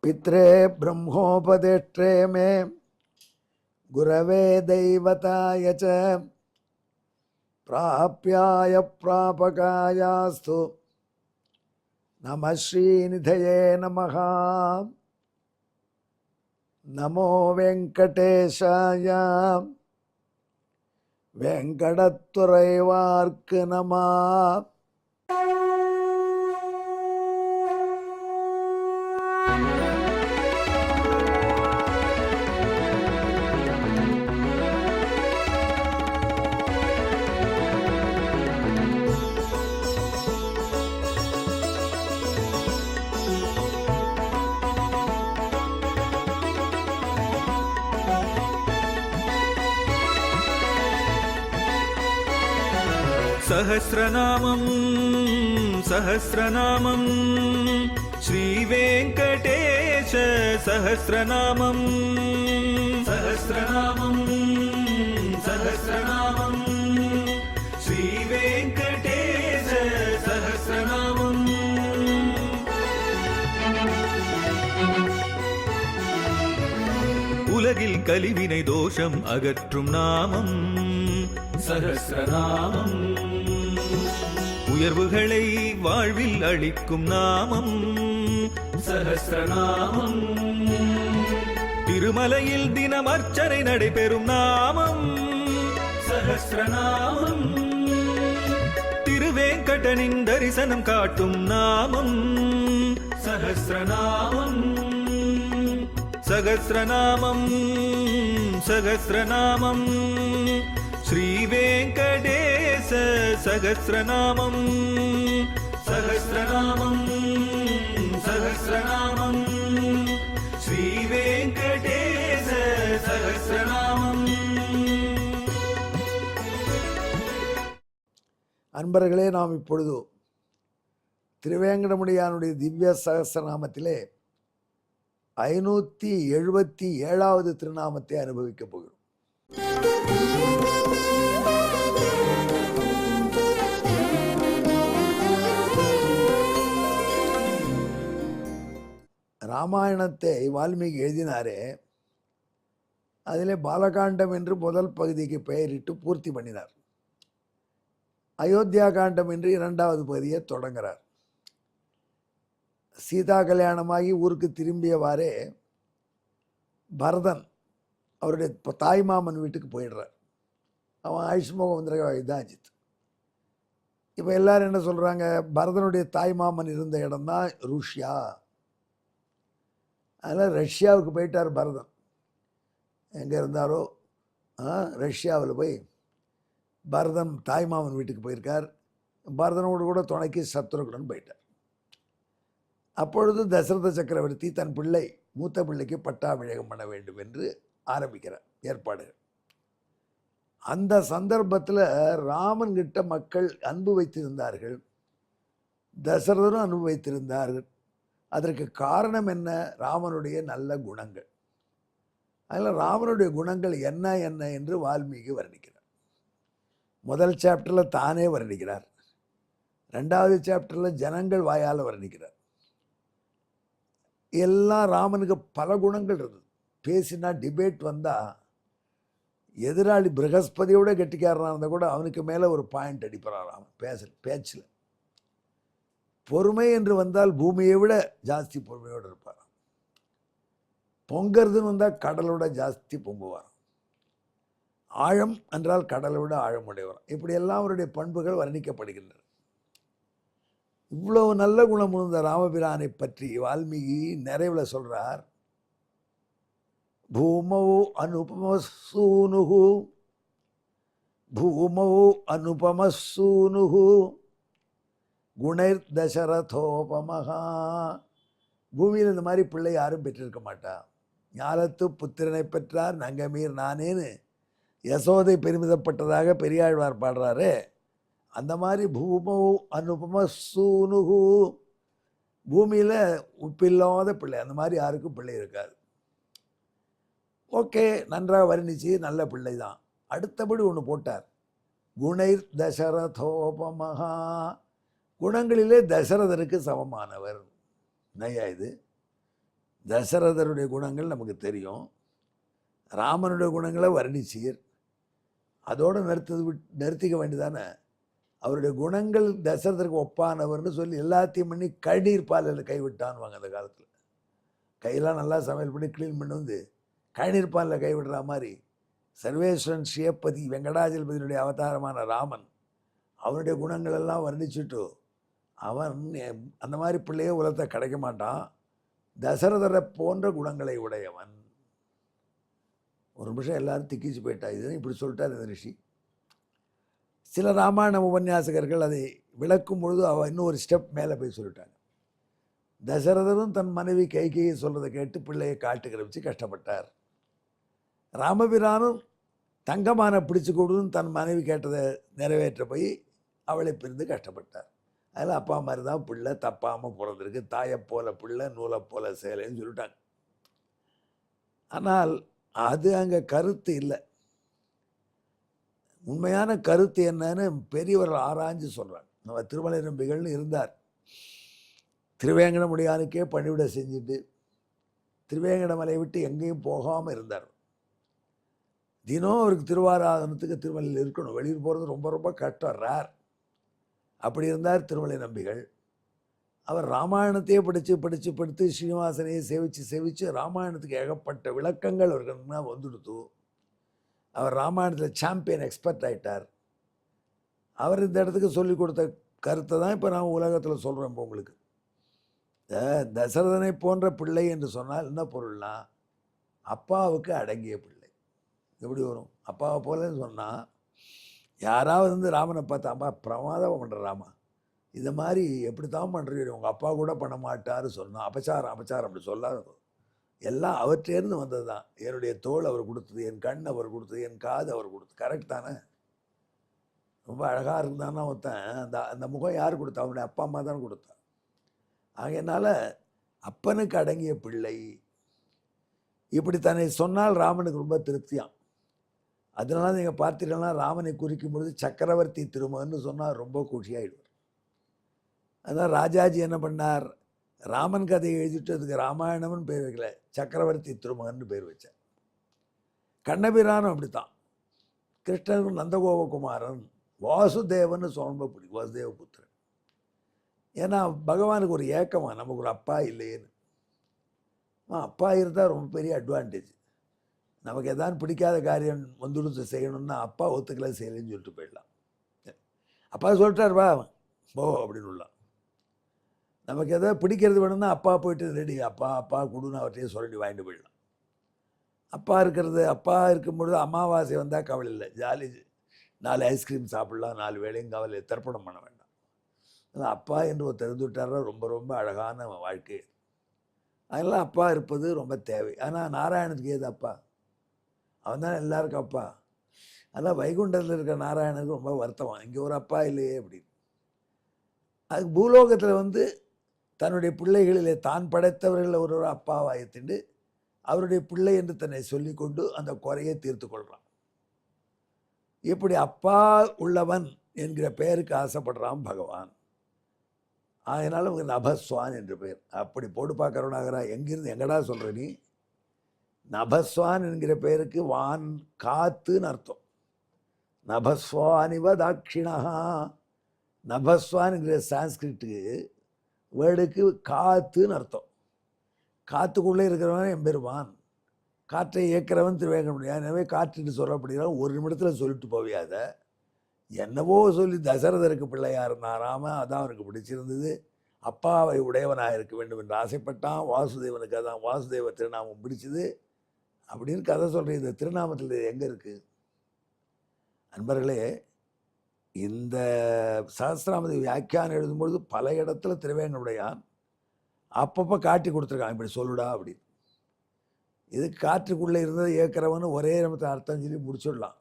पित्रे ब्रह्मोपदेष्ट्रे मे गुरवे दैवताय च प्राप्याय प्रापकायास्तु नमः श्रीनिधये नमः। नमो वेंकटेशाय वेंकटत्वरैवार्क नमः। सहस्रनामं सहस्रनामं श्रीवेङ्कटेश सहस्रनामं सहस्रनामं सहस्रनामं श्रीवेङ्कटेश सहस्रनामं। உலகில் கலிவினை தோஷம் அகற்றும் நாமம் சஹஸ்ரநாமம். உயர்வுகளை வாழ்வில் அளிக்கும் நாமம் சஹஸ்ரநாமம். திருமலையில் தினம் அர்ச்சனை நடைபெறும் நாமம் சஹஸ்ரநாமம். திருவேங்கடனின் தரிசனம் காட்டும் நாமம் சஹஸ்ரநாமம். சகஸ்ரநாமம் சகஸ்ரநாமம் श्रीवेङ्कटेश सहस्रनामं सहस्रनामं सहस्रनामं श्रीवेङ्कटेश सहस्रनामं। அன்பர்களே, நாம் இப்பொழுது திருவேங்கடமுடியானுடைய திவ்ய சகஸ்ரநாமத்திலே 577வது திருநாமத்தை அனுபவிக்கப் போகிறோம். ராமாயணத்தை வால்மீகி எழுதினாரே, அதிலே பாலகாண்டம் என்று முதல் பகுதிக்கு பெயரிட்டு பூர்த்தி பண்ணினார். அயோத்தியா காண்டம் என்று 2வது பகுதியை தொடங்குகிறார். சீதா கல்யாணமாகி ஊருக்கு திரும்பியவாறே பரதன் அவருடைய தாய்மாமன் வீட்டுக்கு போயிடுறார். அவன் ஆயுஷ்மோகம் வந்துருக்க இதுதான் அஜித். இப்போ எல்லாரும் என்ன சொல்கிறாங்க, பரதனுடைய தாய்மாமன் இருந்த இடம் தான் ருஷ்யா. அதனால் ரஷ்யாவுக்கு போயிட்டார் பரதன். எங்கே இருந்தாரோ ரஷ்யாவில் போய் பரதன் தாய்மாமன் வீட்டுக்கு போயிருக்கார். பரதனோடு கூட துணைக்கு சத்ருகுடன் போயிட்டார். அப்பொழுது தசரத சக்கரவர்த்தி தன் பிள்ளை மூத்த பிள்ளைக்கு பட்டாபிஷேகம் பண்ண வேண்டும் என்று ஆரம்பிக்கிறார் ஏற்பாடுகள். அந்த சந்தர்ப்பத்தில் ராமன் கிட்ட மக்கள் அன்பு வைத்திருந்தார்கள், தசரதனும் அன்பு வைத்திருந்தார்கள். அதற்கு காரணம் என்ன? ராமனுடைய நல்ல குணங்கள். அதில் ராமனுடைய குணங்கள் என்ன என்ன என்று வால்மீகி வர்ணிக்கிறார். முதல் சாப்டரில் தானே வர்ணிக்கிறார். 2வது சாப்டரில் ஜனங்கள் வாயால் வர்ணிக்கிறார். எல்லாம் ராமனுக்கு பல குணங்கள் இருந்தது. பேசினா டிபேட் வந்தால் எதிராளி பிரகஸ்பதியோட கெட்டிக்காரனாக இருந்தால் கூட அவனுக்கு மேலே ஒரு பாயிண்ட் அடிப்பான் ராமன் பேச்சில். பொறுமை என்று வந்தால் பூமியை விட ஜாஸ்தி பொறுமையோடு இருப்பார். பொங்கிறதுன்னு வந்தால் கடலோட ஜாஸ்தி பொங்குவார். ஆழம் என்றால் கடலை விட ஆழமுடையவர். இப்படியெல்லாம் அவருடைய பண்புகள் வர்ணிக்கப்படுகின்றன. இவ்வளவு நல்ல குணம் இருந்த ராமபிரானை பற்றி வால்மீகி நிறைவில் சொல்றார். பூமௌ அனுபமசூனுஹு பூமௌ அனுபமசூனுஹு குணைர் தசரதோபமஹா. பூமியில் இந்த மாதிரி பிள்ளை யாரும் பெற்றிருக்க மாட்டா. ஞாலத்து புத்திரனை பெற்றார் நங்கமீர் நானேன்னு யசோதை பெருமிதப்பட்டதாக பெரியாழ்வார் பாடுறாரு. அந்த மாதிரி பூமௌ அனுபமசூனுஹு, பூமியில் உப்பில்லாத பிள்ளை, அந்த மாதிரி யாருக்கும் பிள்ளை இருக்காது. ஓகே, நன்றாக வர்ணிச்சு நல்ல பிள்ளை தான். அடுத்தபடி ஒன்று போட்டார், குணைர் தசரதோபமஹா, குணங்களிலே தசரதனுக்கு சமமானவர். நையா இது தசரதருடைய குணங்கள் நமக்கு தெரியும். ராமனுடைய குணங்களை வர்ணிச்சீர். அதோடு நிறுத்திக்க வேண்டியதானே. அவருடைய குணங்கள் தசரதருக்கு ஒப்பானவர்னு சொல்லி எல்லாத்தையும் பண்ணி கண்ணீர் பாலில் கைவிட்டான்வாங்க அந்த காலத்தில். கையெல்லாம் நல்லா சமையல் பண்ணி க்ளீன் பண்ணி வந்து கண்ணீர் பாலில் கைவிடுற மாதிரி சர்வேஸ்வரன் ஸ்ரீயப்பதி வெங்கடாஜலபதியினுடைய அவதாரமான ராமன் அவனுடைய குணங்கள் எல்லாம் வர்ணிச்சுட்டு அவன் அந்த மாதிரி பிள்ளையே உலகத்தை கிடைக்க மாட்டான். தசரதரை போன்ற குணங்களை உடையவன். ஒரு நிமிஷம் எல்லாரும் திக்கிச்சு போயிட்டா. இது இப்படி சொல்லிட்டார் இந்த ரிஷி. சில ராமாயண உபன்யாசகர்கள் அதை விளக்கும் பொழுது அவன் இன்னும் ஒரு ஸ்டெப் மேலே போய் சொல்லிட்டாங்க. தசரதரும் தன் மனைவி கைகையை சொல்கிறத கேட்டு பிள்ளையை காட்டுக்கிற வச்சு கஷ்டப்பட்டார். ராமபிரானும் தங்கமான பிடிச்சு கொடுன்னு தன் மனைவி கேட்டதை நிறைவேற்ற போய் அவளை பிரிந்து கஷ்டப்பட்டார். அதில் அப்பா மாதிரி தான் பிள்ளை தப்பாமல் பிறந்திருக்கு. தாயை போல பிள்ளை நூலை போல சேலைன்னு சொல்லிட்டாங்க. ஆனால் அது அங்கே கருத்து இல்லை. உண்மையான கருத்து என்னன்னு பெரியவர்கள் ஆராய்ஞ்சு சொல்கிறாங்க. நம்ம திருமலை நம்பிகள்னு இருந்தார். திருவேங்கடமுடியானுக்கே பணிவிட செஞ்சுட்டு திருவேங்கடமலை விட்டு எங்கேயும் போகாமல் இருந்தார். தினம் அவருக்கு திருவாராதனத்துக்கு திருமலையில் இருக்கணும். வெளியூர் போகிறது ரொம்ப ரொம்ப கஷ்டம், ரேர். அப்படி இருந்தார் திருமலை நம்பிகள். அவர் ராமாயணத்தையே படித்து ஸ்ரீனிவாசனையே சேவித்து ராமாயணத்துக்கு ஏகப்பட்ட விளக்கங்கள் அவருக்கு வந்துடுத்து. அவர் ராமாயணத்தில் சாம்பியன் எக்ஸ்பர்ட் ஆகிட்டார். அவர் இந்த இடத்துக்கு சொல்லிக் கொடுத்த கருத்தை தான் இப்போ நான் உலகத்தில் சொல்கிறேன். இப்போ உங்களுக்கு தசரதனை போன்ற பிள்ளை என்று சொன்னால் என்ன பொருள்னா, அப்பாவுக்கு அடங்கிய பிள்ளை. எப்படி வரும்? அப்பாவை போலன்னு சொன்னால் யாராவது ராமனை பார்த்தா, அம்மா பிரமாதம் பண்ணுற ராமா, இந்த மாதிரி எப்படி தான் பண்ணுறீங்க, உங்கள் அப்பா கூட பண்ண மாட்டார் சொன்னால் அபச்சாரம் அப்படி சொல்லாத. எல்லாம் அவற்றேருந்து வந்தது தான். என்னுடைய தோள் அவர் கொடுத்தது, என் கண் அவர் கொடுத்தது, என் காது அவர் கொடுத்தது. கரெக்ட் தானே? ரொம்ப அழகாக இருந்தான்னா ஒருத்தன் அந்த முகம் யார் கொடுத்தா? அவனுடைய அப்பா அம்மா தான் கொடுத்தா. ஆகையினால அப்பனுக்கு அடங்கிய பிள்ளை இப்படி தன்னை சொன்னால் ராமனுக்கு ரொம்ப திருப்தியாம். அதனால நீங்கள் பார்த்தீங்கன்னா ராமனை குறிக்கும் பொழுது சக்கரவர்த்தி திருமகன்னு சொன்னால் ரொம்ப குஷியாகிடுவார். அதான் ராஜாஜி என்ன பண்ணார், ராமன் கதையை எழுதிட்டு அதுக்கு ராமாயணம்னு பேர் வைக்கல, சக்கரவர்த்தி திருமகன் பேர் வச்சார். கண்ணபிரானும் அப்படித்தான். கிருஷ்ணன் நந்தகோபகுமாரன் வாசுதேவன் ரொம்ப பிடிக்கும், வாசுதேவ புத்திரன். ஏன்னா பகவானுக்கு ஒரு ஏக்கமா, நமக்கு ஒரு அப்பா இல்லையேன்னு. அப்பா இருந்தால் ரொம்ப பெரிய அட்வான்டேஜ். நமக்கு எதாவது பிடிக்காத காரியம் வந்துடுத்து செய்யணும்னா அப்பா ஒத்துக்கலை செய்யலைன்னு சொல்லிட்டு போயிடலாம். அப்பா சொல்லிட்டார் வா போ அப்படின்னு உள்ளான். நமக்கு எதாவது பிடிக்கிறது வேணும்னா அப்பா போயிட்டு ரெடி, அப்பா கொடுன்னு அவர்கிட்டயே சொல்லி வாங்கிட்டு போயிடலாம். அப்பா இருக்கும்பொழுது அமாவாசை வந்தால் கவலை இல்லை, ஜாலி. 4 ஐஸ்கிரீம் சாப்பிட்லாம், 4 வேளையும் கவலை, தர்ப்பணம் பண்ண வேண்டாம். அதனால் அப்பா என்று ஒரு தெரிந்துவிட்டாரா ரொம்ப ரொம்ப அழகான வாழ்க்கை. அதெல்லாம் அப்பா இருப்பது ரொம்ப தேவை. ஆனால் நாராயணனுக்கு ஏது அப்பா? அவன் தான் எல்லாருக்கும் அப்பா. அதெல்லாம் வைகுண்டத்தில் இருக்கிற நாராயணனுக்கு ரொம்ப வருத்தமாக, இங்கே ஒரு அப்பா இல்லையே அப்படின்னு. அதுக்கு பூலோகத்தில் தன்னுடைய பிள்ளைகளிலே தான் படைத்தவர்கள் ஒரு அப்பாவாயத்திண்டு அவருடைய பிள்ளை என்று தன்னை சொல்லிக்கொண்டு அந்த குறையை தீர்த்து கொள்கிறான். இப்படி அப்பா உள்ளவன் என்கிற பெயருக்கு ஆசைப்படுறான் பகவான். அதனால் அவங்க நபஸ்வான் என்று பெயர். அப்படி போட்டு பார்க்குறவனாகிறா. எங்கிருந்து எங்கடா சொல்கிற நீ? நபஸ்வான் என்கிற பெயருக்கு வான் காத்துன்னு அர்த்தம். நபஸ்வானிவ தாட்சிணா. நபஸ்வான் என்கிற சான்ஸ்கிரிட்டுக்கு வேர்டுக்கு காத்துன்னு அர்த்தம். காற்றுக்குள்ளே இருக்கிறவன் எம்பெருமான், காற்றை இயக்கிறவன் திருவேங்கடமுடியான். எனவே காற்றுன்னு சொல்லப்படுகிறான். ஒரு நிமிடத்தில் சொல்லிட்டு போவியாத. என்னவோ சொல்லி தசரதருக்கு பிள்ளையாக இருந்தான் ராமன், அதான் அவனுக்கு பிடிச்சிருந்தது. அப்பாவை உடையவனாக இருக்க வேண்டும் என்று ஆசைப்பட்டான். வாசுதேவனுக்கு அதான் வாசுதேவ திருநாமம் பிடிச்சது அப்படின்னு கதை சொல்கிறேன். இந்த திருநாமத்தில் எங்கே இருக்குது அன்பர்களே? இந்த சஹஸ்ரநாமத்தை வியாக்கியானம் எழுதும்பொழுது பல இடத்துல திருவேங்கடமுடையான் அப்பப்போ காட்டி கொடுத்துருக்கான், இப்படி சொல்லுடா அப்படின்னு. இது காற்றுக்குள்ளே இருந்ததை ஏற்கிறவனு ஒரே நமத்தை அர்த்தம் சொல்லி முடிச்சுடலாம்.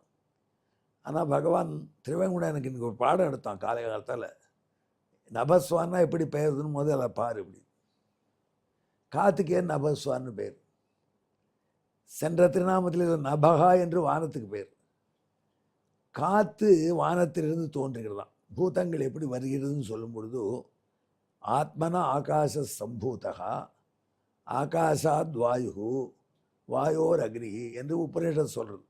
ஆனால் பகவான் திருவேங்கடமுடையானுக்கு இன்றைக்கி ஒரு பாடம் எடுத்தான் காலை காலத்தில். நபஸ்வான்னா எப்படி பெயர்துன்னு முதல்ல பாரு. இப்படி காற்றுக்கு ஏன் நபஸ்வான்னு பேர்? சென்ற திருநாமத்தில் நபகா என்று வானத்துக்கு பேர். காற்று வானத்திலிருந்து தோன்றுகிறதாம். பூதங்கள் எப்படி வருகிறதுன்னு சொல்லும் பொழுது ஆத்மனா ஆகாச சம்பூதகா ஆகாஷாத் வாயு வாயோர் அக்னி என்று உபநிஷத் சொல்கிறது.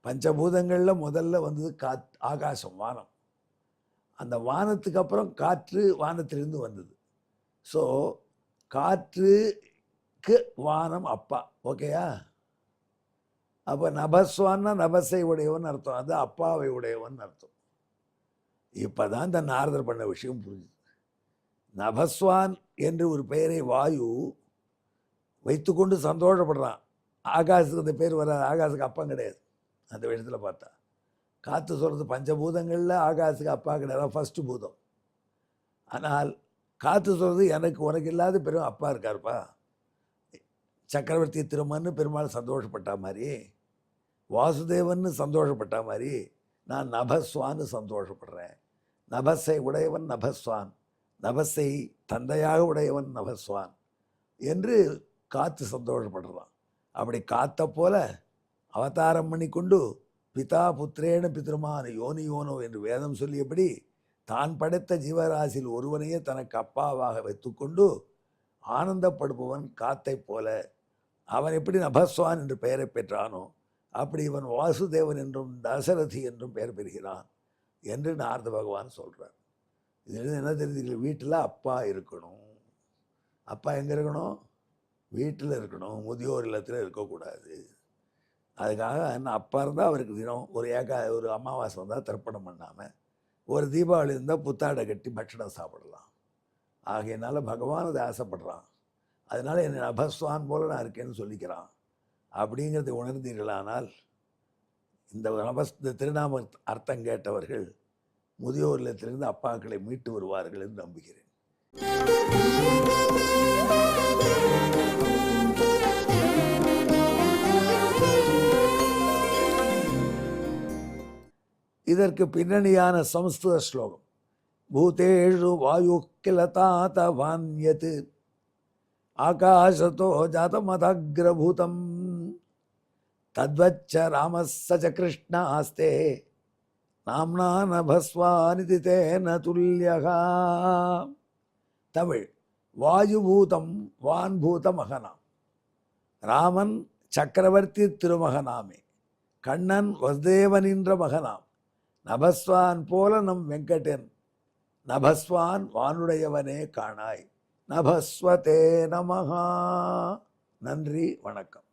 பஞ்சபூதங்களில் முதல்ல வந்தது ஆகாசம், வானம். அந்த வானத்துக்கு அப்புறம் காற்று வானத்திலிருந்து வந்தது. ஸோ காற்றுக்கு வானம் அப்பா. ஓகேயா? அப்போ நபஸ்வான்னா நபஸை உடையவன் அர்த்தம், அது அப்பாவை உடையவன் அர்த்தம். இப்போ தான் இந்த நாரதர் பண்ண விஷயம் புரிஞ்சுது. நபஸ்வான் என்று ஒரு பெயரை வாயு வைத்துக்கொண்டு சந்தோஷப்படுறான். ஆகாசுக்கு அந்த பேர் வராது, ஆகாசுக்கு அப்பம் கிடையாது. அந்த விஷயத்தில் பார்த்தா காற்று சொல்கிறது பஞ்சபூதங்களில் ஆகாசுக்கு அப்பா கிடையாது, ஃபஸ்ட்டு பூதம். ஆனால் காற்று சொல்கிறது எனக்கு உனக்கு இல்லாத பெரும் அப்பா இருக்காருப்பா. சக்கரவர்த்தி திருமன்னு பெருமாள் சந்தோஷப்பட்ட மாதிரி, வாசுதேவன்னு சந்தோஷப்பட்ட மாதிரி நான் நபஸ்வான்னு சந்தோஷப்படுறேன். நபஸை உடையவன் நபஸ்வான், நபஸை தந்தையாக உடையவன் நபஸ்வான் என்று காற்று சந்தோஷப்படுறான். அப்படி காற்றை போல அவதாரம் பண்ணி கொண்டு பிதா புத்திரேன பித்ருமான யோனி யோனோ என்று வேதம் சொல்லியபடி தான் படைத்த ஜீவராசியில் ஒருவனையே தனக்கு அப்பாவாக வைத்துக்கொண்டு ஆனந்தப்படுபவன் காத்தை போல. அவன் எப்படி நபஸ்வான் என்று பெயரை பெற்றானோ அப்படி இவன் வாசுதேவன் என்றும் தசரதி என்றும் பெயர் பெறுகிறான் என்று நாரத பகவான் சொல்கிறார். இது என்ன தெரிஞ்சுக்கல, வீட்டில் அப்பா இருக்கணும். அப்பா எங்கே இருக்கணும்? வீட்டில் இருக்கணும், முதியோர் இல்லத்தில் இருக்கக்கூடாது. அதுக்காக என்ன அப்பா இருந்தால் அவருக்கு தினம் ஒரு அமாவாசை வந்தால் தர்ப்பணம் பண்ணாமல், ஒரு தீபாவளி இருந்தால் புத்தாடை கட்டி பட்சணம் சாப்பிடலாம். ஆகையினால பகவான் அதை ஆசைப்படுறான். அதனால் என்னை நபஸ்வான் போல நான் இருக்கேன்னு சொல்லிக்கிறான். அப்படிங்கிறத உணர்ந்தீர்களானால் இந்த திருநாம அர்த்தம் கேட்டவர்கள் முதியோர் இல்லத்திலிருந்து அப்பாக்களை மீட்டு வருவார்கள் என்று நம்புகிறேன். இதற்கு பின்னணியான சம்ஸ்கிருத ஸ்லோகம் பூதேஷு வாயு கிலதாத வான்யத் ஆகாசதோ ஜாதமதக்ரபூதம் தத்வச்ச ராமஸ்ஸ ச கிருஷ்ணாஸ்தே நாம்னா நபஸ்வானிதி தேன துல்யகா. தமிழ். வாயுபூதம் வான்பூத மகனாம், ராமன் சக்கரவர்த்தி திருமகனாமே, கண்ணன் வசுதேவனின்ற மகனாம், நபஸ்வான் போல நம் வெங்கடேன், நபஸ்வான் வானுடையவனே காணாய், நபஸ்வதே நமஹா. நன்றி, வணக்கம்.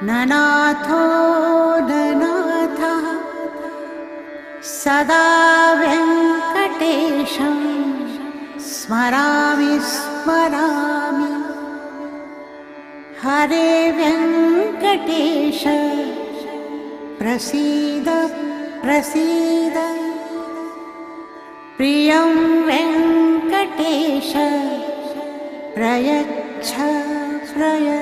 ननाथो ननाथः सदा वेङ्कटेशं स्मरामि स्मरामि. हरे वेङ्कटेश प्रसीद प्रसीद. प्रियं वेङ्कटेश प्रयच्छ प्रयच्छ.